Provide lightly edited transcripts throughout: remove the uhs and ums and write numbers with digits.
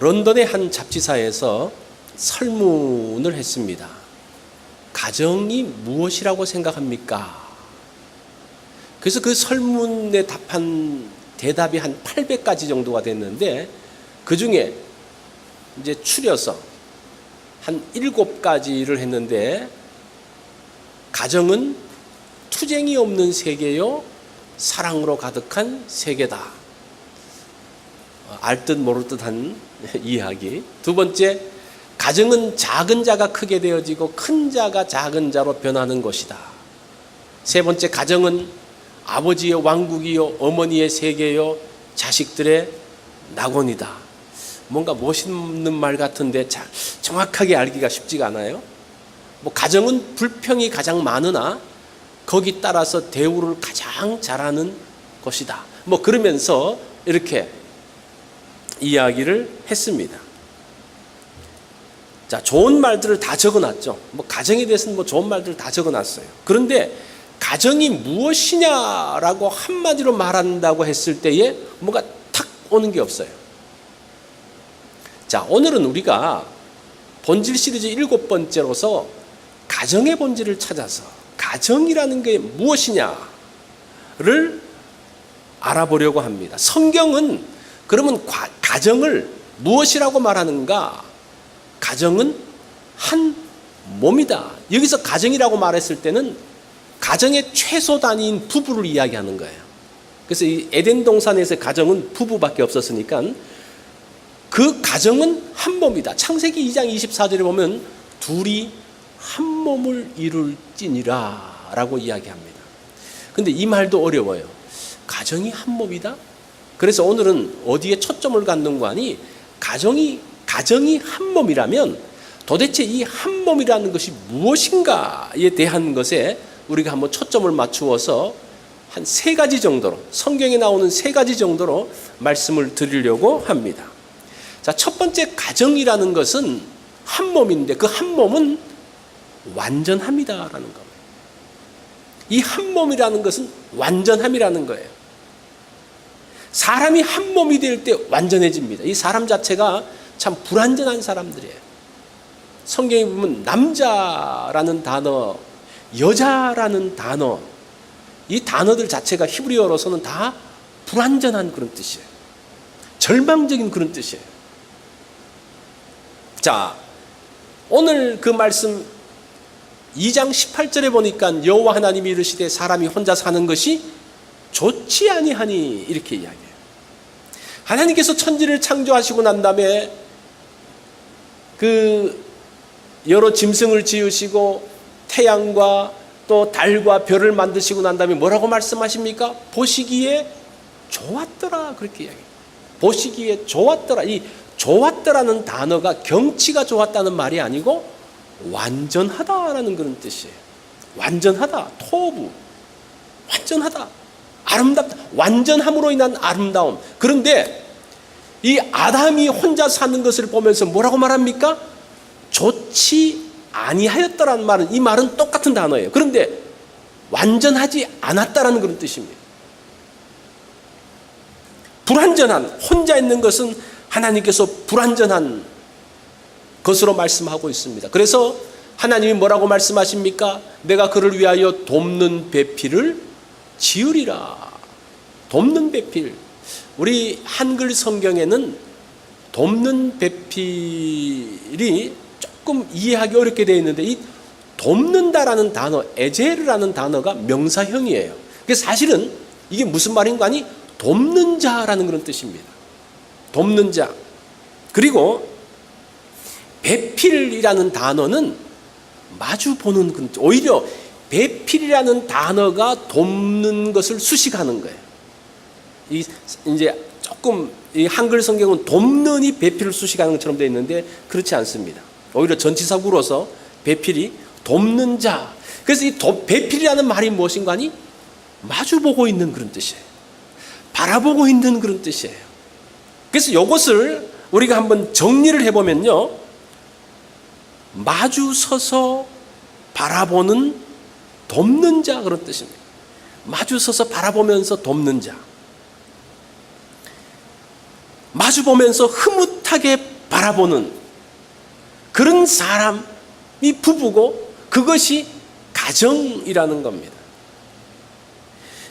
런던의 한 잡지사에서 설문을 했습니다. 가정이 무엇이라고 생각합니까? 그래서 그 설문에 답한 대답이 한 800가지 정도가 됐는데, 그 중에 이제 추려서 한 7가지를 했는데, 가정은 투쟁이 없는 세계요, 사랑으로 가득한 세계다. 알 듯 모를 듯한 이야기. 두 번째, 가정은 작은 자가 크게 되어지고 큰 자가 작은 자로 변하는 것이다. 세 번째, 가정은 아버지의 왕국이요, 어머니의 세계요, 자식들의 낙원이다. 뭔가 멋있는 말 같은데 정확하게 알기가 쉽지가 않아요. 가정은 불평이 가장 많으나 거기 따라서 대우를 가장 잘하는 것이다. 그러면서 이렇게 이야기를 했습니다. 자, 좋은 말들을 다 적어놨죠. 가정에 대해서는 좋은 말들을 다 적어놨어요. 그런데 가정이 무엇이냐라고 한마디로 말한다고 했을 때에 뭐가 탁 오는 게 없어요. 자, 오늘은 우리가 본질 시리즈 7번째로서 가정의 본질을 찾아서 가정이라는 게 무엇이냐를 알아보려고 합니다. 성경은 그러면 가정을 무엇이라고 말하는가? 가정은 한 몸이다. 여기서 가정이라고 말했을 때는 가정의 최소 단위인 부부를 이야기하는 거예요. 그래서 이 에덴 동산에서의 가정은 부부밖에 없었으니까 그 가정은 한 몸이다. 창세기 2장 24절에 보면 둘이 한 몸을 이룰지니라 라고 이야기합니다. 근데 이 말도 어려워요. 가정이 한 몸이다? 그래서 오늘은 어디에 초점을 갖는 거 아니, 가정이 한 몸이라면 도대체 이 한 몸이라는 것이 무엇인가에 대한 것에 우리가 한번 초점을 맞추어서 한 3가지 정도로, 성경에 나오는 3가지 정도로 말씀을 드리려고 합니다. 자, 첫 번째, 가정이라는 것은 한 몸인데 그 한 몸은 완전함이다라는 겁니다. 이 한 몸이라는 것은 완전함이라는 거예요. 사람이 한 몸이 될 때 완전해집니다. 이 사람 자체가 참 불완전한 사람들이에요. 성경에 보면 남자라는 단어, 여자라는 단어, 이 단어들 자체가 히브리어로서는 다 불완전한 그런 뜻이에요. 절망적인 그런 뜻이에요. 자, 오늘 그 말씀 2장 18절에 보니까 여호와 하나님이 이르시되 사람이 혼자 사는 것이 좋지 아니하니 이렇게 이야기해요. 하나님께서 천지를 창조하시고 난 다음에 그 여러 짐승을 지으시고 태양과 또 달과 별을 만드시고 난 다음에 뭐라고 말씀하십니까? 보시기에 좋았더라 그렇게 이야기해요. 보시기에 좋았더라. 이 좋았더라는 단어가 경치가 좋았다는 말이 아니고 완전하다라는 그런 뜻이에요. 완전하다, 토부, 완전하다, 아름답다, 완전함으로 인한 아름다움. 그런데 이 아담이 혼자 사는 것을 보면서 뭐라고 말합니까? 좋지 아니하였더라는 말은, 이 말은 똑같은 단어예요. 그런데 완전하지 않았다라는 그런 뜻입니다. 불완전한, 혼자 있는 것은 하나님께서 불완전한 것으로 말씀하고 있습니다. 그래서 하나님이 뭐라고 말씀하십니까? 내가 그를 위하여 돕는 배필을 지으리라. 돕는 배필. 우리 한글 성경에는 돕는 배필이 조금 이해하기 어렵게 되어 있는데, 이 돕는다라는 단어, 에제르라는 단어가 명사형이에요. 그래서 사실은 이게 무슨 말인가 하니 돕는 자라는 그런 뜻입니다. 돕는 자. 그리고 배필이라는 단어는 마주 보는 그런, 오히려 배필이라는 단어가 돕는 것을 수식하는 거예요. 이제 조금 이 한글 성경은 돕는이 배필을 수식하는 것처럼 되어 있는데 그렇지 않습니다. 오히려 전치사구로서 배필이 돕는 자. 그래서 이 배필이라는 말이 무엇인가 하니 마주 보고 있는 그런 뜻이에요. 바라보고 있는 그런 뜻이에요. 그래서 이것을 우리가 한번 정리를 해보면요, 마주 서서 바라보는 돕는 자, 그런 뜻입니다. 마주 서서 바라보면서 돕는 자. 마주 보면서 흐뭇한 따뜻하게 바라보는 그런 사람이 부부고 그것이 가정이라는 겁니다.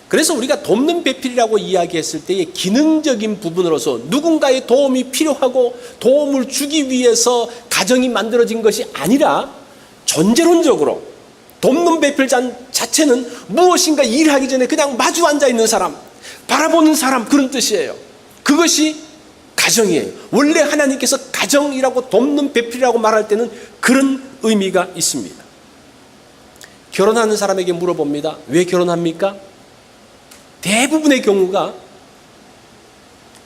그래서 우리가 돕는 배필이라고 이야기했을 때의 기능적인 부분으로서 누군가의 도움이 필요하고 도움을 주기 위해서 가정이 만들어진 것이 아니라 존재론적으로 돕는 배필 자체는 무엇인가 일하기 전에 그냥 마주 앉아 있는 사람, 바라보는 사람, 그런 뜻이에요. 그것이 가정이에요. 원래 하나님께서 가정이라고 돕는 배필이라고 말할 때는 그런 의미가 있습니다. 결혼하는 사람에게 물어봅니다. 왜 결혼합니까? 대부분의 경우가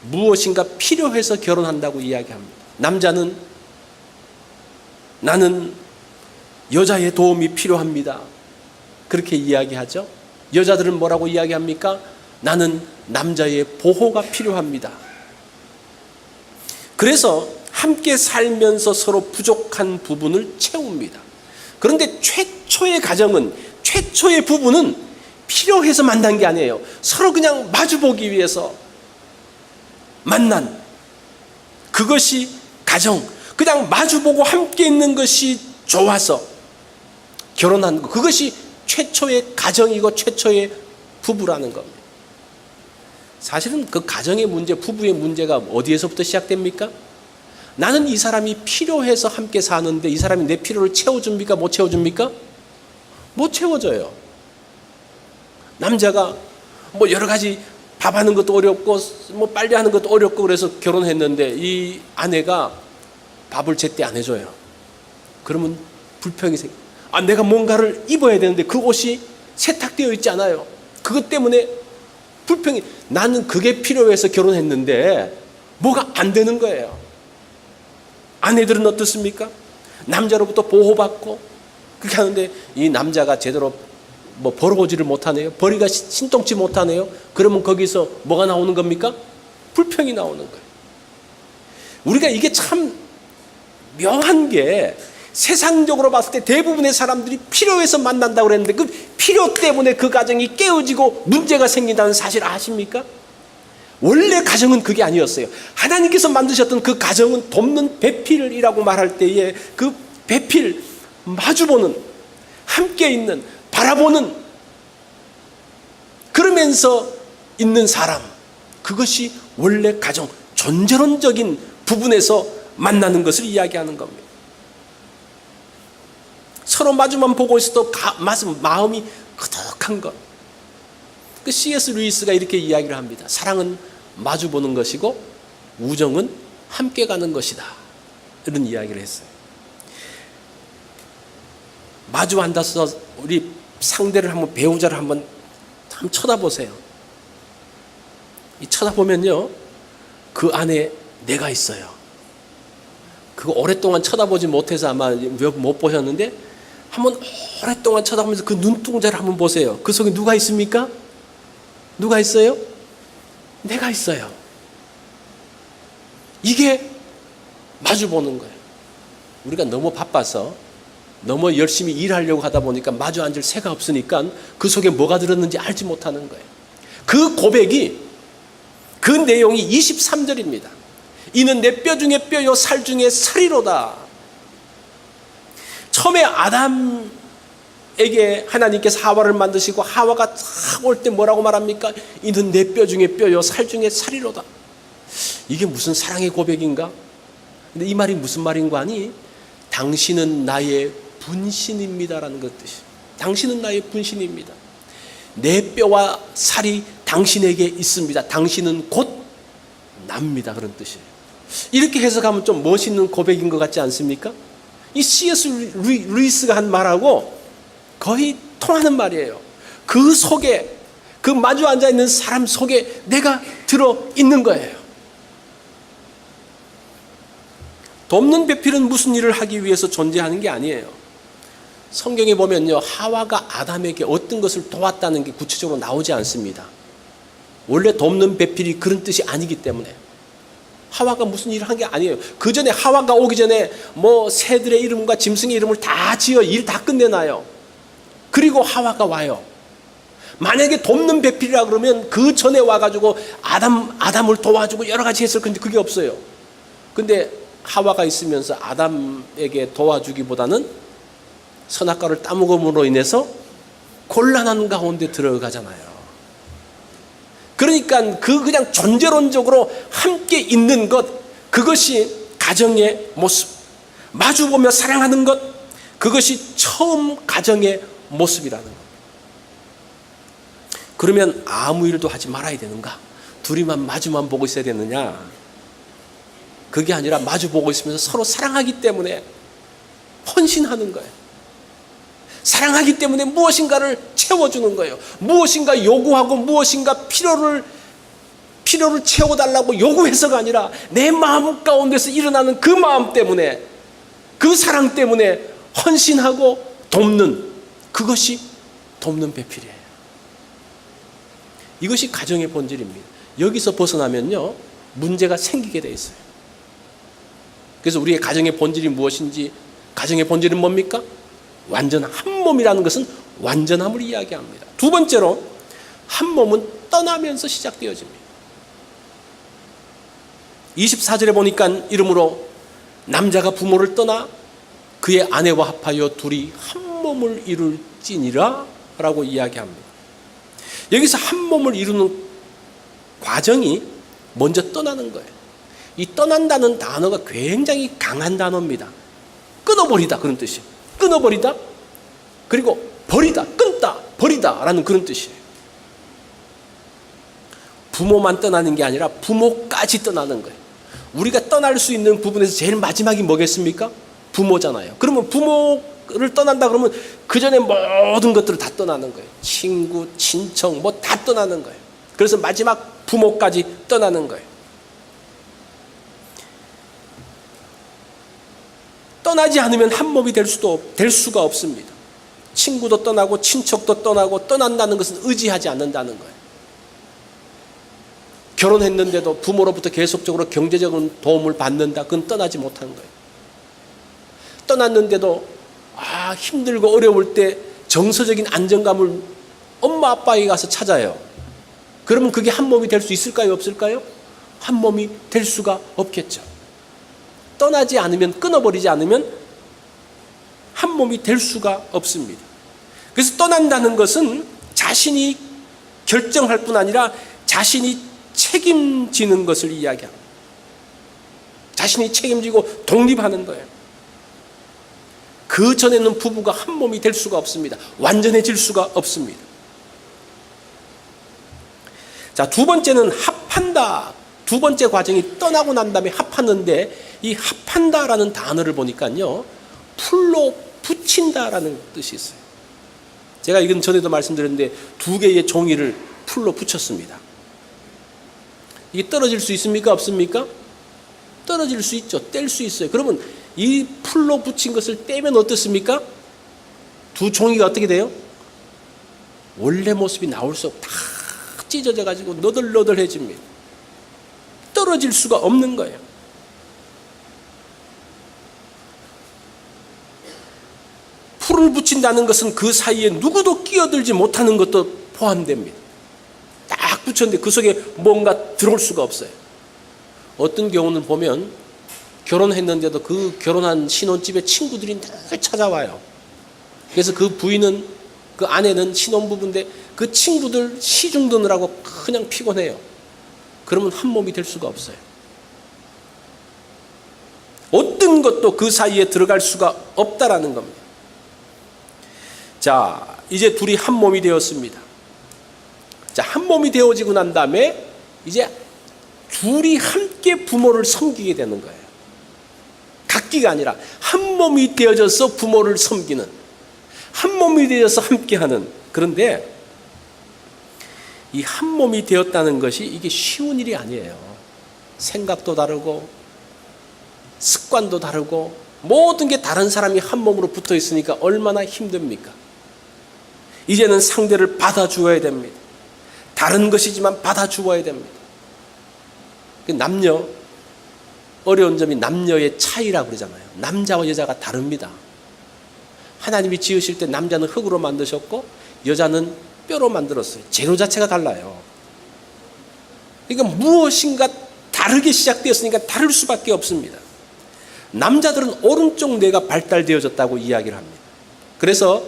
무엇인가 필요해서 결혼한다고 이야기합니다. 남자는 나는 여자의 도움이 필요합니다. 그렇게 이야기하죠. 여자들은 뭐라고 이야기합니까? 나는 남자의 보호가 필요합니다. 그래서 함께 살면서 서로 부족한 부분을 채웁니다. 그런데 최초의 가정은, 최초의 부부는 필요해서 만난 게 아니에요. 서로 그냥 마주보기 위해서 만난 그것이 가정. 그냥 마주보고 함께 있는 것이 좋아서 결혼한 것. 그것이 최초의 가정이고 최초의 부부라는 겁니다. 사실은 그 가정의 문제, 부부의 문제가 어디에서부터 시작됩니까? 나는 이 사람이 필요해서 함께 사는데 이 사람이 내 필요를 채워줍니까? 못 채워줍니까? 못 채워줘요. 남자가 뭐 여러 가지 밥하는 것도 어렵고 뭐 빨래하는 것도 어렵고 그래서 결혼했는데 이 아내가 밥을 제때 안 해줘요. 그러면 불평이 생겨. 내가 뭔가를 입어야 되는데 그 옷이 세탁되어 있지 않아요. 그것 때문에 불평이. 나는 그게 필요해서 결혼했는데 뭐가 안 되는 거예요. 아내들은 어떻습니까? 남자로부터 보호받고 그렇게 하는데 이 남자가 제대로 뭐 벌어보지를 못하네요. 벌이가 신통치 못하네요. 그러면 거기서 뭐가 나오는 겁니까? 불평이 나오는 거예요. 우리가 이게 참 묘한 게 세상적으로 봤을 때 대부분의 사람들이 필요해서 만난다고 그랬는데 그 필요 때문에 그 가정이 깨어지고 문제가 생긴다는 사실 아십니까? 원래 가정은 그게 아니었어요. 하나님께서 만드셨던 그 가정은 돕는 배필이라고 말할 때에 그 배필, 마주보는, 함께 있는, 바라보는, 그러면서 있는 사람, 그것이 원래 가정, 존재론적인 부분에서 만나는 것을 이야기하는 겁니다. 서로 마주만 보고 있어도 마음이 그덕한 것. 그 C.S. 루이스가 이렇게 이야기를 합니다. 사랑은 마주보는 것이고 우정은 함께 가는 것이다. 이런 이야기를 했어요. 마주 앉아서 우리 상대를 한번, 배우자를 한번 쳐다보세요. 이 쳐다보면요, 그 안에 내가 있어요. 그거 오랫동안 쳐다보지 못해서 아마 못 보셨는데 한번 오랫동안 쳐다보면서 그 눈동자를 한번 보세요. 그 속에 누가 있습니까? 누가 있어요? 내가 있어요. 이게 마주보는 거예요. 우리가 너무 바빠서 너무 열심히 일하려고 하다 보니까 마주 앉을 새가 없으니까 그 속에 뭐가 들었는지 알지 못하는 거예요. 그 고백이, 그 내용이 23절입니다. 이는 내 뼈 중에 뼈요 살 중에 살이로다. 처음에 아담에게 하나님께서 하와를 만드시고 하와가 탁 올 때 뭐라고 말합니까? 이는 내 뼈 중에 뼈요 살 중에 살이로다. 이게 무슨 사랑의 고백인가? 근데 이 말이 무슨 말인 거 아니? 당신은 나의 분신입니다라는 것 뜻이. 당신은 나의 분신입니다. 내 뼈와 살이 당신에게 있습니다. 당신은 곧 납니다. 그런 뜻이에요. 이렇게 해석하면 좀 멋있는 고백인 것 같지 않습니까? 이 C.S. 루이스가 한 말하고 거의 통하는 말이에요. 그 속에, 그 마주 앉아 있는 사람 속에 내가 들어 있는 거예요. 돕는 배필은 무슨 일을 하기 위해서 존재하는 게 아니에요. 성경에 보면요, 하와가 아담에게 어떤 것을 도왔다는 게 구체적으로 나오지 않습니다. 원래 돕는 배필이 그런 뜻이 아니기 때문에 하와가 무슨 일을 한 게 아니에요. 그 전에 하와가 오기 전에 뭐 새들의 이름과 짐승의 이름을 다 지어 일 다 끝내놔요. 그리고 하와가 와요. 만약에 돕는 배필이라 그러면 그 전에 와가지고 아담을 도와주고 여러 가지 했을 건데 그게 없어요. 근데 하와가 있으면서 아담에게 도와주기보다는 선악과를 따먹음으로 인해서 곤란한 가운데 들어가잖아요. 그러니까 그냥 존재론적으로 함께 있는 것, 그것이 가정의 모습. 마주보며 사랑하는 것, 그것이 처음 가정의 모습이라는 것. 그러면 아무 일도 하지 말아야 되는가? 둘이만 마주만 보고 있어야 되느냐? 그게 아니라 마주 보고 있으면서 서로 사랑하기 때문에 헌신하는 거예요. 사랑하기 때문에 무엇인가를 채워주는 거예요. 무엇인가 요구하고 무엇인가 필요를 채워달라고 요구해서가 아니라 내 마음 가운데서 일어나는 그 마음 때문에, 그 사랑 때문에 헌신하고 돕는, 그것이 돕는 배필이에요. 이것이 가정의 본질입니다. 여기서 벗어나면요, 문제가 생기게 돼 있어요. 그래서 우리의 가정의 본질이 무엇인지, 가정의 본질은 뭡니까? 완전 한 몸이라는 것은 완전함을 이야기합니다. 두 번째로, 한 몸은 떠나면서 시작되어집니다. 24절에 보니까 이러므로 남자가 부모를 떠나 그의 아내와 합하여 둘이 한 몸을 이룰지니라 라고 이야기합니다. 여기서 한 몸을 이루는 과정이 먼저 떠나는 거예요. 이 떠난다는 단어가 굉장히 강한 단어입니다. 끊어버리다, 그런 뜻이에요. 끊어버리다, 그리고 버리다, 끊다, 버리다 라는 그런 뜻이에요. 부모만 떠나는 게 아니라 부모까지 떠나는 거예요. 우리가 떠날 수 있는 부분에서 제일 마지막이 뭐겠습니까? 부모잖아요. 그러면 부모를 떠난다 그러면 그 전에 모든 것들을 다 떠나는 거예요. 친구, 친척 뭐 다 떠나는 거예요. 그래서 마지막 부모까지 떠나는 거예요. 떠나지 않으면 한 몸이 될 수가 없습니다. 친구도 떠나고 친척도 떠나고, 떠난다는 것은 의지하지 않는다는 거예요. 결혼했는데도 부모로부터 계속적으로 경제적인 도움을 받는다, 그건 떠나지 못하는 거예요. 떠났는데도 힘들고 어려울 때 정서적인 안정감을 엄마 아빠에게 가서 찾아요. 그러면 그게 한 몸이 될 수 있을까요, 없을까요? 한 몸이 될 수가 없겠죠. 떠나지 않으면, 끊어버리지 않으면 한 몸이 될 수가 없습니다. 그래서 떠난다는 것은 자신이 결정할 뿐 아니라 자신이 책임지는 것을 이야기합니다. 자신이 책임지고 독립하는 거예요. 그 전에는 부부가 한 몸이 될 수가 없습니다. 완전해질 수가 없습니다. 자, 두 번째는 합한다. 두 번째 과정이 떠나고 난 다음에 합하는데, 이 합한다라는 단어를 보니까요, 풀로 붙인다라는 뜻이 있어요. 제가 이건 전에도 말씀드렸는데 두 개의 종이를 풀로 붙였습니다. 이게 떨어질 수 있습니까, 없습니까? 떨어질 수 있죠. 뗄 수 있어요. 그러면 이 풀로 붙인 것을 떼면 어떻습니까? 두 종이가 어떻게 돼요? 원래 모습이 나올 수 없고 다 찢어져 가지고 너덜너덜해집니다. 떨어질 수가 없는 거예요. 풀을 붙인다는 것은 그 사이에 누구도 끼어들지 못하는 것도 포함됩니다. 딱 붙였는데 그 속에 뭔가 들어올 수가 없어요. 어떤 경우는 보면 결혼했는데도 그 결혼한 신혼집에 친구들이 늘 찾아와요. 그래서 그 부인은, 그 아내는 신혼부부인데 그 친구들 시중 드느라고 그냥 피곤해요. 그러면 한 몸이 될 수가 없어요. 어떤 것도 그 사이에 들어갈 수가 없다라는 겁니다. 자, 이제 둘이 한 몸이 되었습니다. 자, 한 몸이 되어지고 난 다음에 이제 둘이 함께 부모를 섬기게 되는 거예요. 각기가 아니라 한 몸이 되어져서 부모를 섬기는, 한 몸이 되어서 함께하는. 그런데 이 한 몸이 되었다는 것이 이게 쉬운 일이 아니에요. 생각도 다르고 습관도 다르고 모든 게 다른 사람이 한 몸으로 붙어 있으니까 얼마나 힘듭니까? 이제는 상대를 받아주어야 됩니다. 다른 것이지만 받아주어야 됩니다. 남녀, 어려운 점이 남녀의 차이라고 그러잖아요. 남자와 여자가 다릅니다. 하나님이 지으실 때 남자는 흙으로 만드셨고 여자는 뼈로 만들었어요. 재료 자체가 달라요. 그러니까 무엇인가 다 다르게 시작되었으니까 다를 수밖에 없습니다. 남자들은 오른쪽 뇌가 발달되어졌다고 이야기를 합니다. 그래서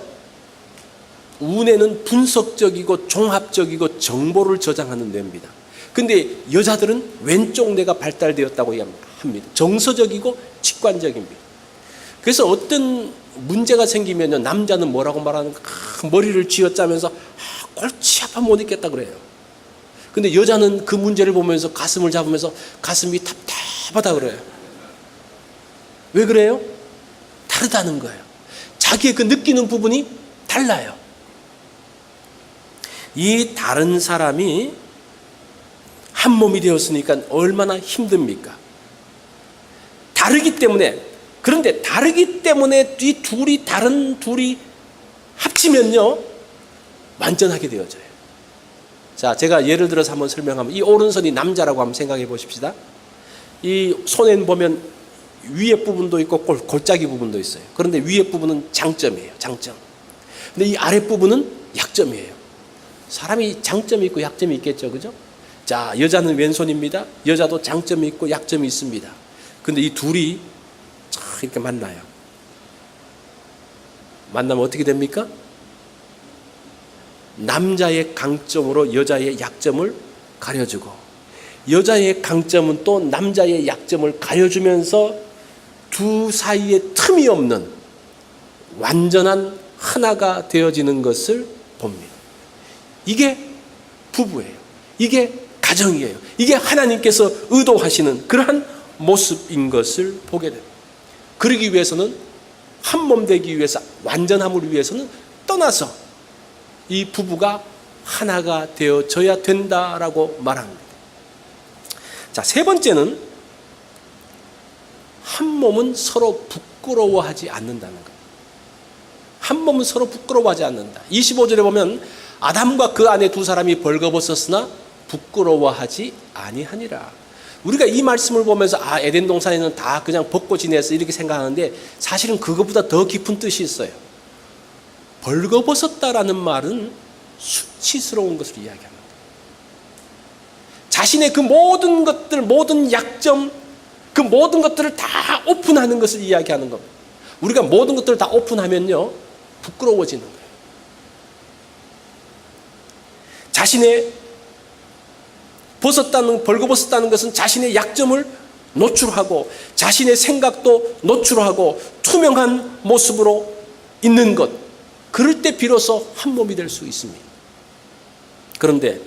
우뇌는 분석적이고 종합적이고 정보를 저장하는 뇌입니다. 근데 여자들은 왼쪽 뇌가 발달되었다고 합니다. 정서적이고 직관적입니다. 그래서 어떤 문제가 생기면요, 남자는 뭐라고 말하는가, 머리를 쥐어짜면서 골치 아파 못 있겠다 그래요. 근데 여자는 그 문제를 보면서 가슴을 잡으면서 가슴이 답답하다 그래요. 왜 그래요? 다르다는 거예요. 자기의 그 느끼는 부분이 달라요. 이 다른 사람이 한 몸이 되었으니까 얼마나 힘듭니까? 다르기 때문에, 그런데 다르기 때문에 이 다른 둘이 합치면요, 완전하게 되어져요. 자, 제가 예를 들어서 한번 설명하면, 이 오른손이 남자라고 한번 생각해 보십시다. 이 손엔 보면 위에 부분도 있고 골짜기 부분도 있어요. 그런데 위에 부분은 장점이에요. 장점. 근데 이 아래 부분은 약점이에요. 사람이 장점이 있고 약점이 있겠죠, 그죠? 자, 여자는 왼손입니다. 여자도 장점이 있고 약점이 있습니다. 근데 이 둘이 이렇게 만나요. 만나면 어떻게 됩니까? 남자의 강점으로 여자의 약점을 가려주고, 여자의 강점은 또 남자의 약점을 가려주면서 두 사이에 틈이 없는 완전한 하나가 되어지는 것을 봅니다. 이게 부부예요. 이게 가정이에요. 이게 하나님께서 의도하시는 그러한 모습인 것을 보게 됩니다. 그러기 위해서는, 한 몸 되기 위해서, 완전함을 위해서는 떠나서 이 부부가 하나가 되어져야 된다라고 말합니다. 자, 세 번째는 한 몸은 서로 부끄러워하지 않는다는 것. 한 몸은 서로 부끄러워하지 않는다. 25절에 보면 아담과 그 아내 두 사람이 벌거벗었으나 부끄러워하지 아니하니라. 우리가 이 말씀을 보면서 에덴 동산에는 다 그냥 벗고 지냈어 이렇게 생각하는데, 사실은 그것보다 더 깊은 뜻이 있어요. 벌거벗었다라는 말은 수치스러운 것을 이야기합니다. 자신의 그 모든 것들, 모든 약점, 그 모든 것들을 다 오픈하는 것을 이야기하는 겁니다. 우리가 모든 것들을 다 오픈하면요, 부끄러워지는 거예요. 자신의 벌거벗었다는 것은 자신의 약점을 노출하고 자신의 생각도 노출하고 투명한 모습으로 있는 것, 그럴 때 비로소 한 몸이 될 수 있습니다. 그런데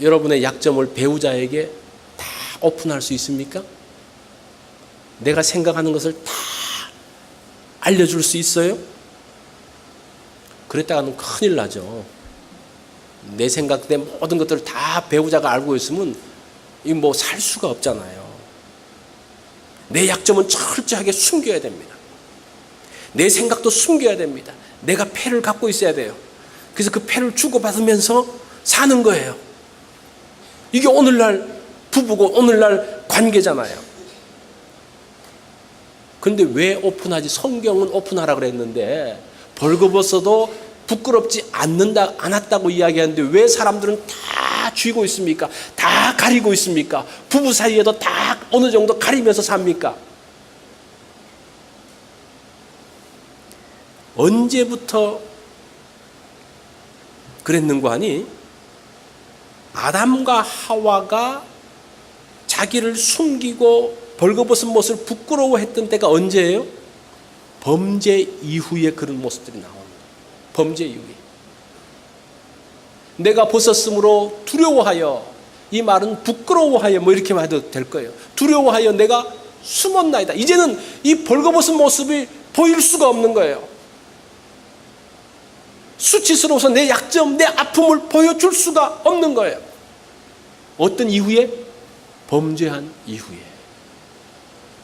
여러분의 약점을 배우자에게 다 오픈할 수 있습니까? 내가 생각하는 것을 다 알려줄 수 있어요? 그랬다가는 큰일 나죠. 내 생각, 내 모든 것들을 다 배우자가 알고 있으면 뭐 살 수가 없잖아요. 내 약점은 철저하게 숨겨야 됩니다. 내 생각도 숨겨야 됩니다. 내가 패를 갖고 있어야 돼요. 그래서 그 패를 주고받으면서 사는 거예요. 이게 오늘날 부부고 오늘날 관계잖아요. 그런데 왜 오픈하지? 성경은 오픈하라 그랬는데 벌거벗어도 부끄럽지 않았다고 이야기하는데 왜 사람들은 다 쥐고 있습니까? 다 가리고 있습니까? 부부 사이에도 다 어느 정도 가리면서 삽니까? 언제부터 그랬는가 하니, 아담과 하와가 자기를 숨기고 벌거벗은 모습을 부끄러워했던 때가 언제예요? 범죄 이후에 그런 모습들이 나옵니다. 범죄 이후에. 내가 벗었으므로 두려워하여, 이 말은 부끄러워하여 뭐 이렇게 말해도 될 거예요. 두려워하여 내가 숨었나이다. 이제는 이 벌거벗은 모습이 보일 수가 없는 거예요. 수치스러워서 내 약점, 내 아픔을 보여줄 수가 없는 거예요. 어떤 이후에? 범죄한 이후에.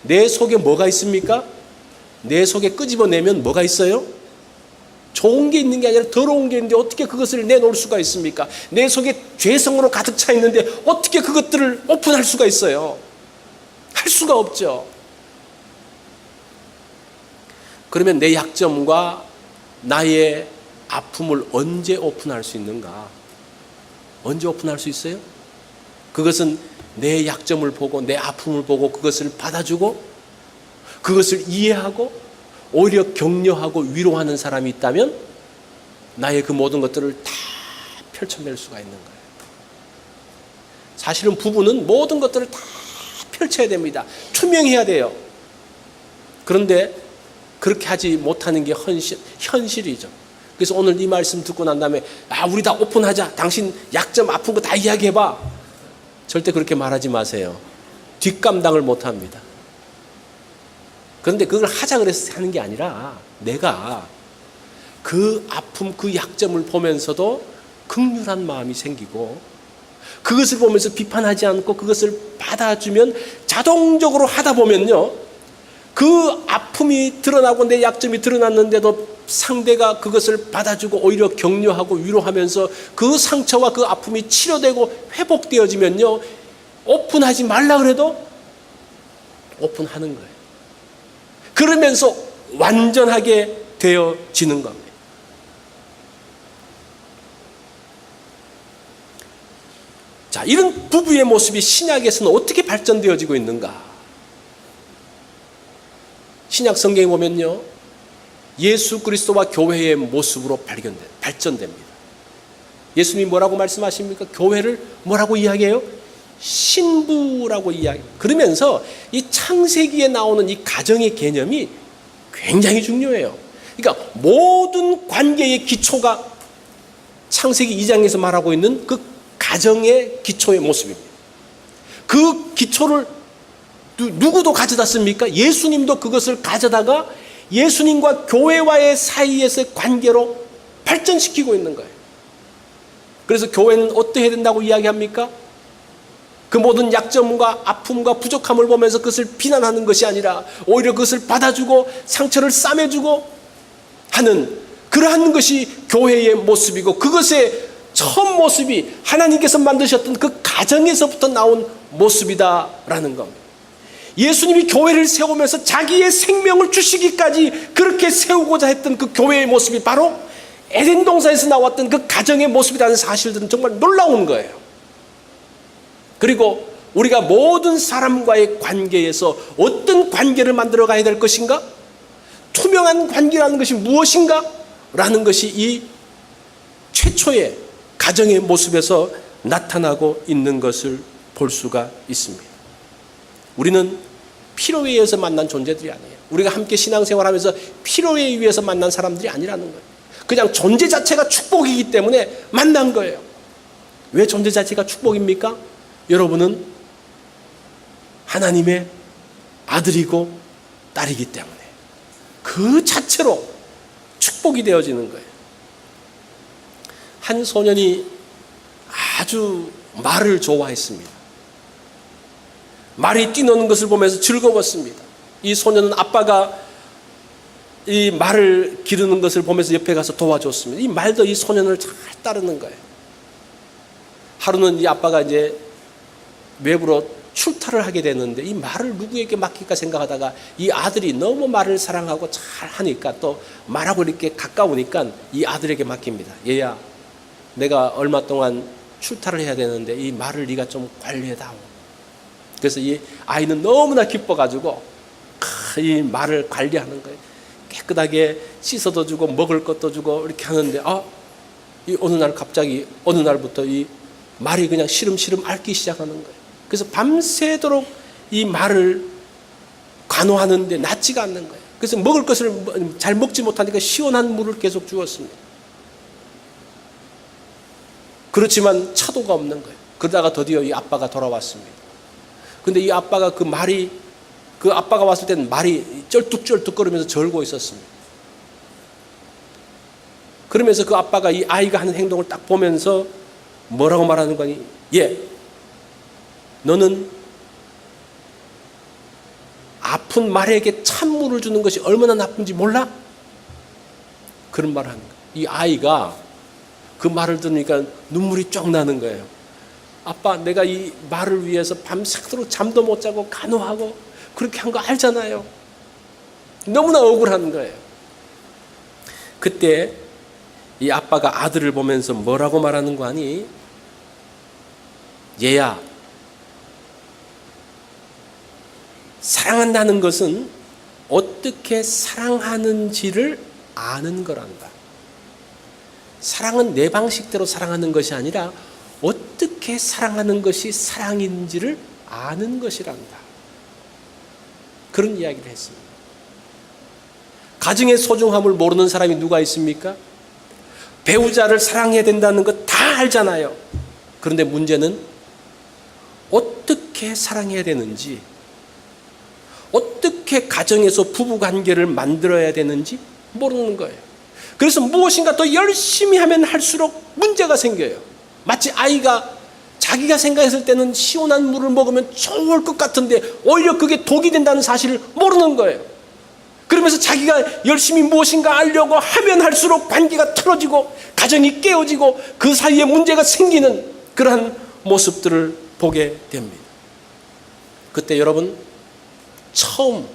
내 속에 뭐가 있습니까? 내 속에 끄집어내면 뭐가 있어요? 좋은 게 있는 게 아니라 더러운 게 있는데 어떻게 그것을 내놓을 수가 있습니까? 내 속에 죄성으로 가득 차 있는데 어떻게 그것들을 오픈할 수가 있어요? 할 수가 없죠. 그러면 내 약점과 나의 아픔을 언제 오픈할 수 있는가? 언제 오픈할 수 있어요? 그것은 내 약점을 보고 내 아픔을 보고 그것을 받아주고 그것을 이해하고 오히려 격려하고 위로하는 사람이 있다면 나의 그 모든 것들을 다 펼쳐낼 수가 있는 거예요. 사실은 부부는 모든 것들을 다 펼쳐야 됩니다. 투명해야 돼요. 그런데 그렇게 하지 못하는 게 현실이죠. 그래서 오늘 이 말씀 듣고 난 다음에 우리 다 오픈하자. 당신 약점 아픈 거 다 이야기해봐. 절대 그렇게 말하지 마세요. 뒷감당을 못합니다. 그런데 그걸 하자 그래서 하는 게 아니라 내가 그 아픔, 그 약점을 보면서도 긍휼한 마음이 생기고 그것을 보면서 비판하지 않고 그것을 받아주면 자동적으로 하다 보면요. 그 아픔이 드러나고 내 약점이 드러났는데도 상대가 그것을 받아주고 오히려 격려하고 위로하면서 그 상처와 그 아픔이 치료되고 회복되어지면요. 오픈하지 말라 그래도 오픈하는 거예요. 그러면서 완전하게 되어지는 겁니다. 자, 이런 부부의 모습이 신약에서는 어떻게 발전되어지고 있는가? 신약 성경에 보면요, 예수 그리스도와 교회의 모습으로 발전됩니다. 예수님이 뭐라고 말씀하십니까? 교회를 뭐라고 이야기해요? 신부라고 이야기해요. 그러면서 이 창세기에 나오는 이 가정의 개념이 굉장히 중요해요. 그러니까 모든 관계의 기초가 창세기 2장에서 말하고 있는 그 가정의 기초의 모습입니다. 그 기초를 누구도 가져다 씁니까? 예수님도 그것을 가져다가 예수님과 교회와의 사이에서의 관계로 발전시키고 있는 거예요. 그래서 교회는 어떻게 해야 된다고 이야기합니까? 그 모든 약점과 아픔과 부족함을 보면서 그것을 비난하는 것이 아니라 오히려 그것을 받아주고 상처를 싸매주고 하는 그러한 것이 교회의 모습이고 그것의 처음 모습이 하나님께서 만드셨던 그 가정에서부터 나온 모습이다라는 겁니다. 예수님이 교회를 세우면서 자기의 생명을 주시기까지 그렇게 세우고자 했던 그 교회의 모습이 바로 에덴 동산에서 나왔던 그 가정의 모습이라는 사실들은 정말 놀라운 거예요. 그리고 우리가 모든 사람과의 관계에서 어떤 관계를 만들어 가야 될 것인가? 투명한 관계라는 것이 무엇인가? 라는 것이 이 최초의 가정의 모습에서 나타나고 있는 것을 볼 수가 있습니다. 우리는 필요에 의해서 만난 존재들이 아니에요. 우리가 함께 신앙생활하면서 필요에 의해서 만난 사람들이 아니라는 거예요. 그냥 존재 자체가 축복이기 때문에 만난 거예요. 왜 존재 자체가 축복입니까? 여러분은 하나님의 아들이고 딸이기 때문에 그 자체로 축복이 되어지는 거예요. 한 소년이 아주 말을 좋아했습니다. 말이 뛰노는 것을 보면서 즐거웠습니다. 이 소년은 아빠가 이 말을 기르는 것을 보면서 옆에 가서 도와줬습니다. 이 말도 이 소년을 잘 따르는 거예요. 하루는 이 아빠가 이제 외부로 출타를 하게 됐는데 이 말을 누구에게 맡길까 생각하다가 이 아들이 너무 말을 사랑하고 잘 하니까 또 말하고 이렇게 가까우니까 이 아들에게 맡깁니다. 얘야, 내가 얼마 동안 출타를 해야 되는데 이 말을 네가 좀 관리해다오. 그래서 이 아이는 너무나 기뻐가지고 이 말을 관리하는 거예요. 깨끗하게 씻어도 주고 먹을 것도 주고 이렇게 하는데 이 어느 날 갑자기 어느 날부터 이 말이 그냥 시름시름 앓기 시작하는 거예요. 그래서 밤새도록 이 말을 간호하는데 낫지가 않는 거예요. 그래서 먹을 것을 잘 먹지 못하니까 시원한 물을 계속 주었습니다. 그렇지만 차도가 없는 거예요. 그러다가 드디어 이 아빠가 돌아왔습니다. 근데 이 아빠가 그 아빠가 왔을 때는 말이 쩔뚝쩔뚝거리면서 절고 있었습니다. 그러면서 그 아빠가 이 아이가 하는 행동을 딱 보면서 뭐라고 말하는 거니? 너는 아픈 말에게 찬물을 주는 것이 얼마나 나쁜지 몰라? 그런 말을 하는 거예요. 이 아이가 그 말을 들으니까 눈물이 쫙 나는 거예요. 아빠, 내가 이 말을 위해서 밤새도록 잠도 못 자고 간호하고 그렇게 한 거 알잖아요. 너무나 억울한 거예요. 그때 이 아빠가 아들을 보면서 뭐라고 말하는 거 아니? 얘야, 사랑한다는 것은 어떻게 사랑하는지를 아는 거란다. 사랑은 내 방식대로 사랑하는 것이 아니라 어떻게 사랑하는 것이 사랑인지를 아는 것이란다. 그런 이야기를 했습니다. 가정의 소중함을 모르는 사람이 누가 있습니까? 배우자를 사랑해야 된다는 것 다 알잖아요. 그런데 문제는 어떻게 사랑해야 되는지, 어떻게 가정에서 부부관계를 만들어야 되는지 모르는 거예요. 그래서 무엇인가 더 열심히 하면 할수록 문제가 생겨요. 마치 아이가 자기가 생각했을 때는 시원한 물을 먹으면 좋을 것 같은데 오히려 그게 독이 된다는 사실을 모르는 거예요. 그러면서 자기가 열심히 무엇인가 하려고 하면 할수록 관계가 틀어지고 가정이 깨어지고 그 사이에 문제가 생기는 그러한 모습들을 보게 됩니다. 그때 여러분 처음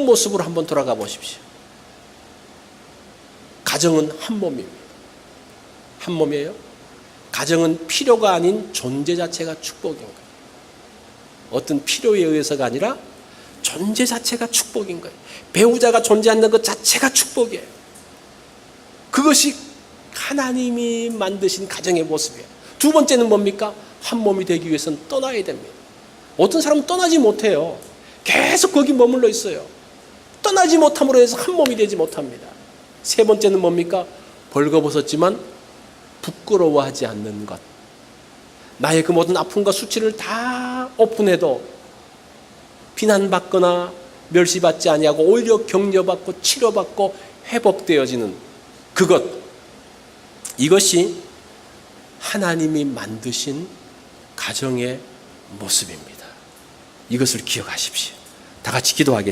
모습으로 한번 돌아가 보십시오. 가정은 한 몸입니다. 한 몸이에요. 가정은 필요가 아닌 존재 자체가 축복인 거예요. 어떤 필요에 의해서가 아니라 존재 자체가 축복인 거예요. 배우자가 존재하는 것 자체가 축복이에요. 그것이 하나님이 만드신 가정의 모습이에요. 두 번째는 뭡니까? 한 몸이 되기 위해서는 떠나야 됩니다. 어떤 사람은 떠나지 못해요. 계속 거기 머물러 있어요. 떠나지 못함으로 해서 한 몸이 되지 못합니다. 세 번째는 뭡니까? 벌거벗었지만 부끄러워하지 않는 것. 나의 그 모든 아픔과 수치를 다 오픈해도 비난받거나 멸시받지 아니하고 오히려 격려받고 치료받고 회복되어지는 그것. 이것이 하나님이 만드신 가정의 모습입니다. 이것을 기억하십시오. 다 같이 기도하겠습니다.